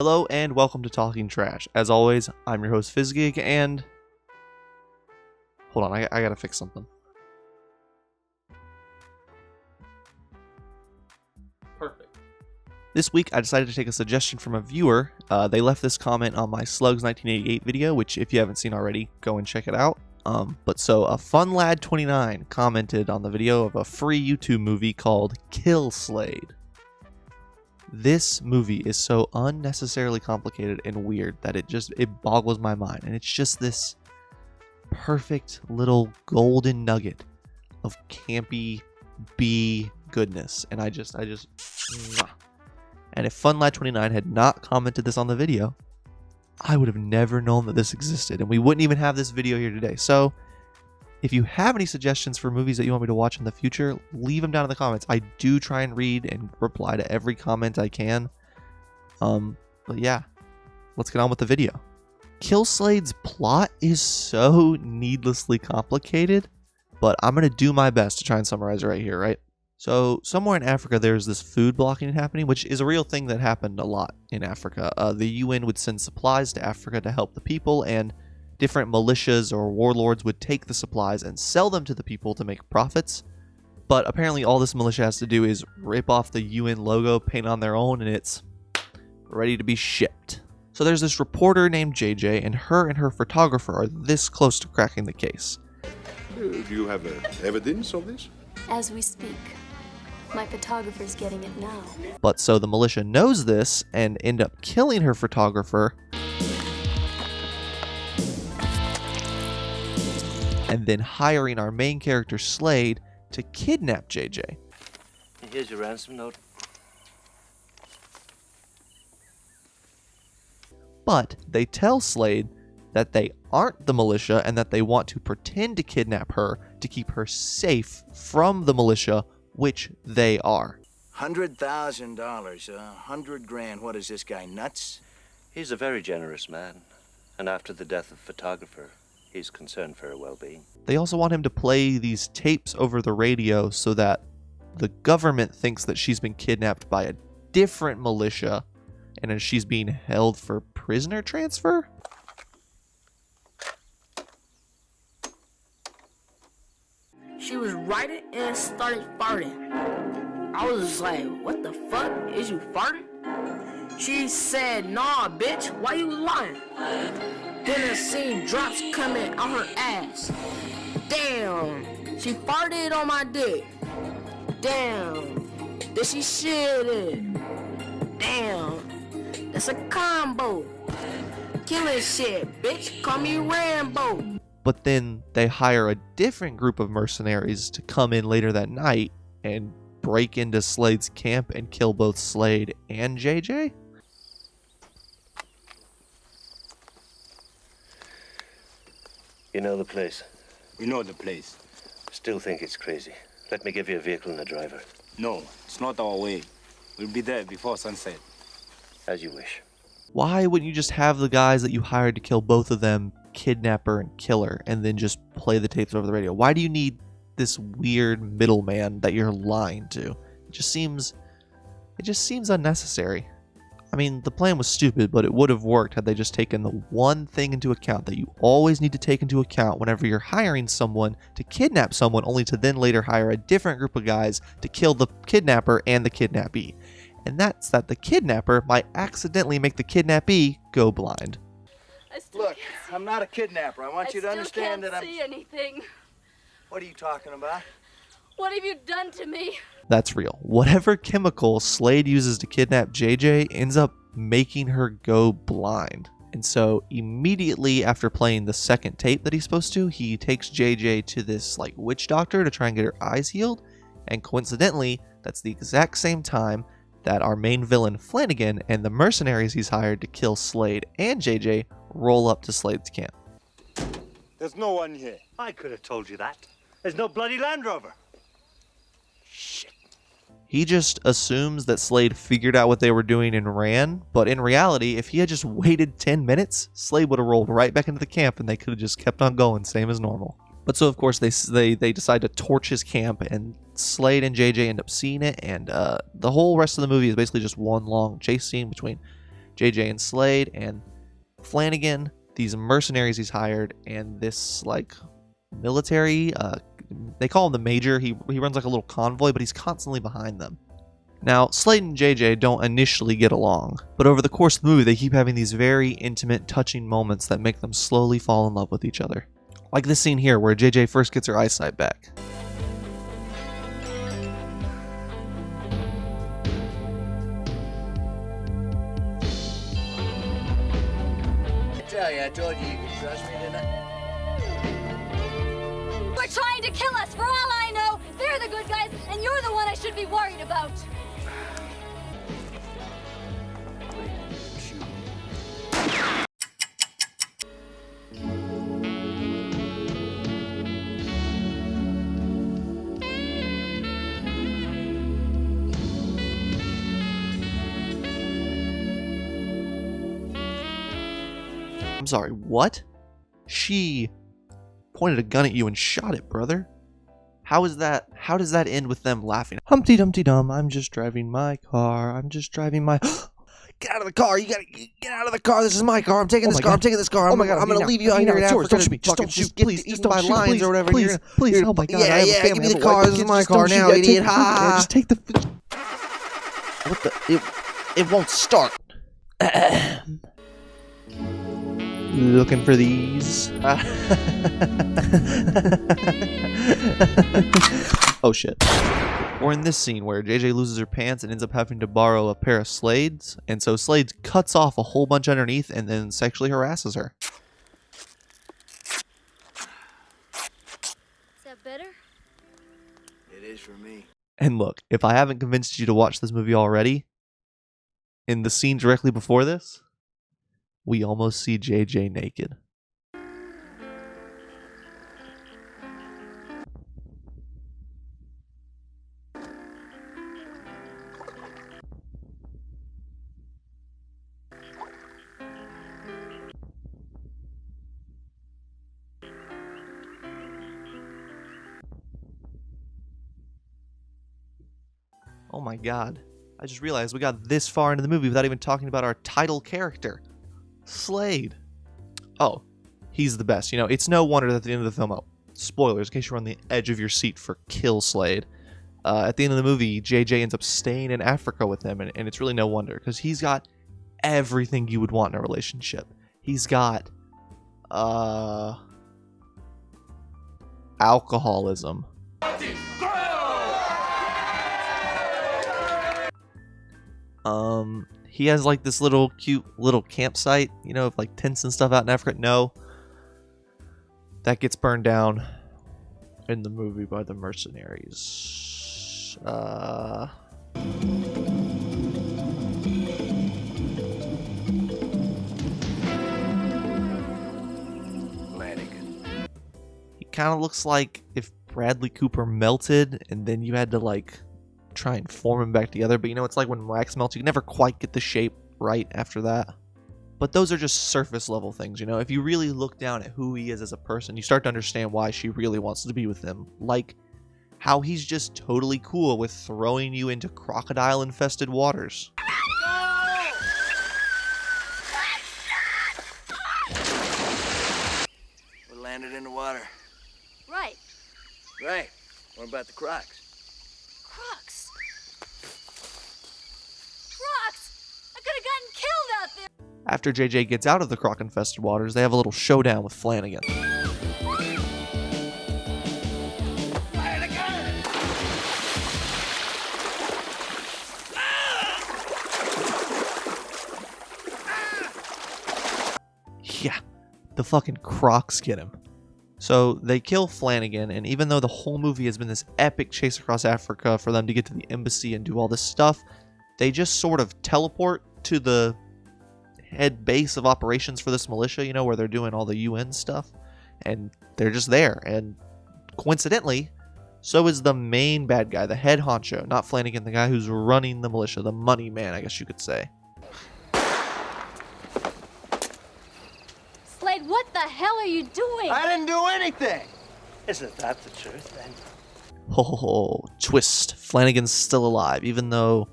Hello and welcome to Talking Trash. As always, I'm your host Fizzgig and... Hold on, I gotta fix something. Perfect. This week I decided to take a suggestion from a viewer. They left this comment on my Slugs 1988 video, which if you haven't seen already, go and check it out. So a FunLad29 commented on the video of a free YouTube movie called Kill Slade. This movie is so unnecessarily complicated and weird that it boggles my mind, and it's just this perfect little golden nugget of campy B goodness, and I just mwah. And if FunLad29 had not commented this on the video, I would have never known that this existed, and we wouldn't even have this video here today. So if you have any suggestions for movies that you want me to watch in the future, leave them down in the comments. I do try and read and reply to every comment I can. But yeah, let's get on with the video. Kill Slade's plot is so needlessly complicated, but I'm going to do my best to try and summarize it right here, right? So somewhere in Africa, there's this food blocking happening, which is a real thing that happened a lot in Africa. The UN would send supplies to Africa to help the people, and different militias or warlords would take the supplies and sell them to the people to make profits. But apparently all this militia has to do is rip off the UN logo, paint on their own, and it's ready to be shipped. So there's this reporter named JJ, and her photographer are this close to cracking the case. Do you have evidence of this? As we speak. My photographer's getting it now. But so the militia knows this and end up killing her photographer, and then hiring our main character Slade to kidnap JJ. Here's your ransom note. But they tell Slade that they aren't the militia and that they want to pretend to kidnap her to keep her safe from the militia, which they are. $100,000, $100,000. What is this guy, nuts? He's a very generous man, and after the death of photographer, he's concerned for her well-being. They also want him to play these tapes over the radio so that the government thinks that she's been kidnapped by a different militia and that she's being held for prisoner transfer? She was writing and started farting. I was just like, what the fuck? Is you farting? She said, nah, bitch, why you lying? Then I seen drops coming out her ass. Damn, she farted on my dick. Damn, then she shit it. Damn, that's a combo. Killing shit, bitch, call me Rambo. But then they hire a different group of mercenaries to come in later that night and break into Slade's camp and kill both Slade and JJ? You know the place. We know the place. Still think it's crazy. Let me give you a vehicle and a driver. No, it's not our way. We'll be there before sunset. As you wish. Why wouldn't you just have the guys that you hired to kill both of them kidnap her and kill her and then just play the tapes over the radio? Why do you need this weird middleman that you're lying to? It just seems unnecessary. I mean, the plan was stupid, but it would have worked had they just taken the one thing into account that you always need to take into account whenever you're hiring someone to kidnap someone, only to then later hire a different group of guys to kill the kidnapper and the kidnappee. And that's that the kidnapper might accidentally make the kidnappee go blind. Look, I'm not a kidnapper. I want you to understand that I still can't see anything. What are you talking about? What have you done to me? That's real. Whatever chemical Slade uses to kidnap JJ ends up making her go blind. And so immediately after playing the second tape that he's supposed to, he takes JJ to this like witch doctor to try and get her eyes healed. And coincidentally, that's the exact same time that our main villain Flannigan and the mercenaries he's hired to kill Slade and JJ roll up to Slade's camp. There's no one here. I could have told you that. There's no bloody Land Rover. Shit. He just assumes that Slade figured out what they were doing and ran, but in reality, if he had just waited 10 minutes, Slade would have rolled right back into the camp and they could have just kept on going, same as normal. But so, of course, they decide to torch his camp, and Slade and JJ end up seeing it, and the whole rest of the movie is basically just one long chase scene between JJ and Slade and Flannigan, these mercenaries he's hired, and this like military, they call him the Major. He runs like a little convoy, but he's constantly behind them. Now, Slade and JJ don't initially get along, but over the course of the movie, they keep having these very intimate, touching moments that make them slowly fall in love with each other. Like this scene here, where JJ first gets her eyesight back. I told you could trust me, didn't I? They're trying to kill us. For all I know, they're the good guys, and you're the one I should be worried about. I'm sorry, what? She pointed a gun at you and shot it, brother. How does that end with them laughing? Humpty Dumpty Dum, I'm just driving my car. I'm just driving my... Get out of the car. You gotta get out of the car. This is my car. I'm taking this car. I'm taking this car. Oh my God. I'm gonna leave you out here in Africa. Don't shoot me. Just don't shoot. Please, just don't shoot. Please, or whatever. Please. Oh my God. Yeah, give me the car. This is my car now, idiot. Ha! Just take the... What the... It won't start. Looking for these. Oh shit. Or in this scene where JJ loses her pants and ends up having to borrow a pair of Slade's, and so Slade cuts off a whole bunch underneath and then sexually harasses her. Is that better? It is for me. And look, if I haven't convinced you to watch this movie already, in the scene directly before this, we almost see JJ naked. Oh my God. I just realized we got this far into the movie without even talking about our title character, Slade. Oh, he's the best. You know, it's no wonder that at the end of the film, spoilers in case you're on the edge of your seat for Kill Slade, at the end of the movie, JJ ends up staying in Africa with him, and it's really no wonder, because he's got everything you would want in a relationship. He's got, alcoholism. He has like this little cute little campsite, you know, of like tents and stuff out in Africa. No, that gets burned down in the movie by the mercenaries. Flannigan. He kind of looks like if Bradley Cooper melted and then you had to like try and form him back together, but you know, it's like when wax melts, you can never quite get the shape right after that. But those are just surface level things, you know. If you really look down at who he is as a person, you start to understand why she really wants to be with him. Like how he's just totally cool with throwing you into crocodile infested waters. We landed in the water. Right. Right. What about the Crocs? Crocs. Crocs! I could have gotten killed out there. After JJ gets out of the croc infested waters, they have a little showdown with Flannigan. Yeah, the fucking crocs get him. So they kill Flannigan, and even though the whole movie has been this epic chase across Africa for them to get to the embassy and do all this stuff, they just sort of teleport to the head base of operations for this militia, you know, where they're doing all the UN stuff, and they're just there. And coincidentally, so is the main bad guy, the head honcho, not Flannigan, the guy who's running the militia, the money man, I guess you could say. Slade, what the hell are you doing? I didn't do anything. Isn't that the truth, then? Oh, twist. Flannigan's still alive, even though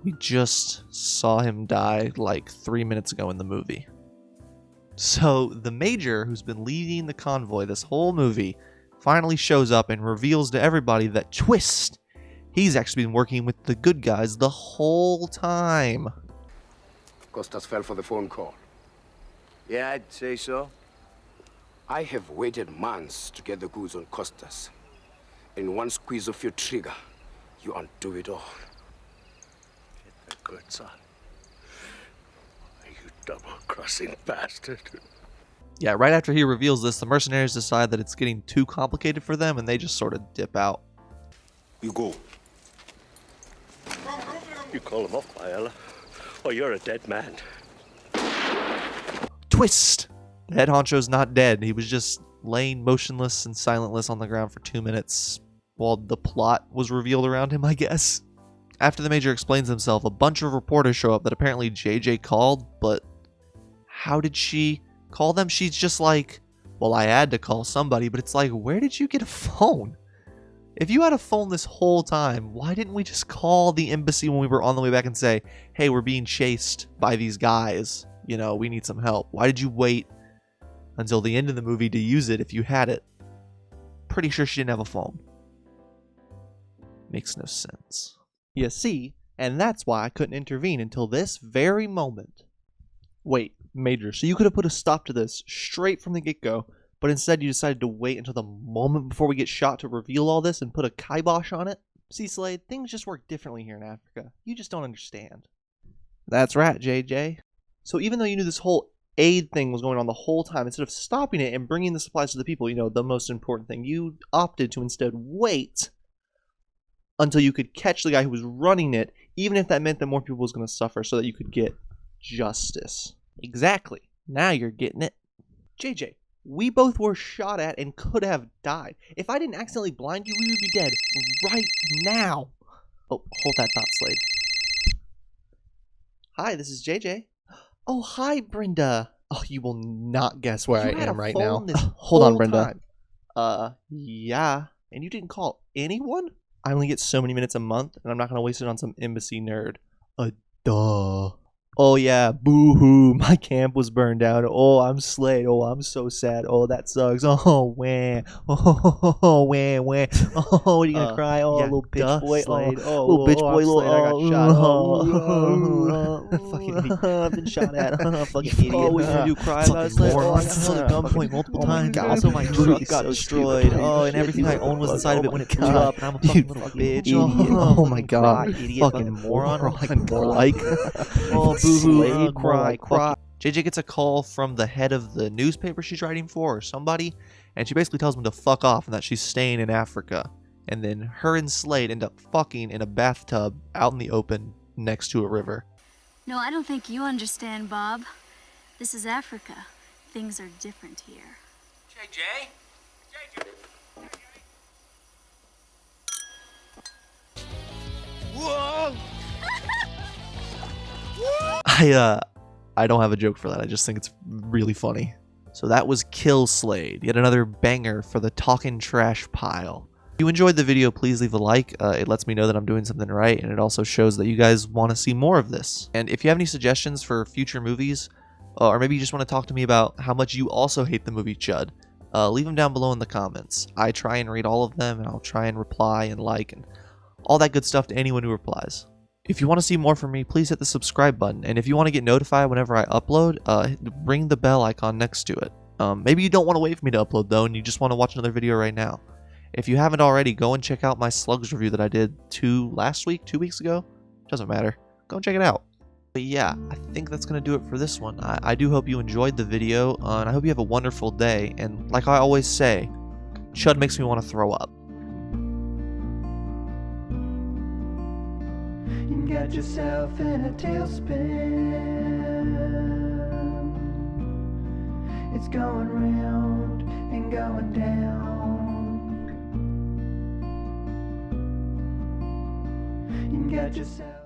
We just saw him die like 3 minutes ago in the movie. So the Major, who's been leading the convoy this whole movie, finally shows up and reveals to everybody that twist, he's actually been working with the good guys the whole time. Costas fell for the phone call. Yeah, I'd say so. I have waited months to get the goods on Costas. In one squeeze of your trigger, you undo it all. Get the goods on. You double-crossing bastard. Yeah, right after he reveals this, the mercenaries decide that it's getting too complicated for them and they just sort of dip out. You go. You call him off, Ayala, or you're a dead man. Twist! The head honcho's not dead. He was just laying motionless and silentless on the ground for 2 minutes while the plot was revealed around him, I guess. After the Major explains himself, a bunch of reporters show up that apparently JJ called, but how did she call them? She's just like, well, I had to call somebody, but it's like, where did you get a phone? If you had a phone this whole time, why didn't we just call the embassy when we were on the way back and say, hey, we're being chased by these guys, you know, we need some help? Why did you wait until the end of the movie to use it if you had it? Pretty sure she didn't have a phone. Makes no sense. You see, and that's why I couldn't intervene until this very moment. Wait, Major, so you could have put a stop to this straight from the get-go, but instead you decided to wait until the moment before we get shot to reveal all this and put a kibosh on it? See, Slade, things just work differently here in Africa. You just don't understand. That's right, JJ. So even though you knew this whole aid thing was going on the whole time, instead of stopping it and bringing the supplies to the people, you know, the most important thing, you opted to instead wait until you could catch the guy who was running it, even if that meant that more people was going to suffer, so that you could get justice. Exactly. Now you're getting it. JJ, we both were shot at and could have died. If I didn't accidentally blind you, we would be dead right now. Oh, hold that thought, Slade. Hi, this is JJ. Oh, hi, Brenda. Oh, you will not guess where I am right now. Hold on, Brenda. Yeah. And you didn't call anyone? I only get so many minutes a month, and I'm not going to waste it on some embassy nerd. Duh. Oh yeah, boo-hoo, my camp was burned down. Oh, I'm Slade. Oh, I'm so sad. Oh, that sucks. Oh, wah. Oh, wah, wah. Oh, are you gonna cry? Oh, yeah, little bitch boy. Slade. Oh, little bitch boy. Slade, I got shot. Fucking idiot. I've been shot at. Fucking idiot. Oh, what did you cry about, Slade? Oh, I got held at gunpoint multiple times. Also, my truck got destroyed. Oh, and everything I owned was inside of it when it blew up. And I'm a fucking little bitch. Oh my god. Fucking moron. More like. Oh, boo-hoo, cry. JJ gets a call from the head of the newspaper she's writing for, or somebody, and she basically tells him to fuck off and that she's staying in Africa. And then her and Slade end up fucking in a bathtub out in the open next to a river. No, I don't think you understand, Bob. This is Africa. Things are different here. JJ? Whoa! I don't have a joke for that. I just think it's really funny. So that was Kill Slade, yet another banger for the Talkin' Trash pile. If you enjoyed the video, please leave a like. It lets me know that I'm doing something right, and it also shows that you guys want to see more of this. And if you have any suggestions for future movies, or maybe you just want to talk to me about how much you also hate the movie Chud, leave them down below in the comments. I try and read all of them, and I'll try and reply and like and all that good stuff to anyone who replies. If you want to see more from me, please hit the subscribe button. And if you want to get notified whenever I upload, ring the bell icon next to it. Maybe you don't want to wait for me to upload, though, and you just want to watch another video right now. If you haven't already, go and check out my Slugs review that I did 2 weeks ago. Doesn't matter. Go and check it out. But yeah, I think that's going to do it for this one. I do hope you enjoyed the video, and I hope you have a wonderful day. And like I always say, Chud makes me want to throw up. You got yourself in a tailspin. It's going round and going down. You got yourself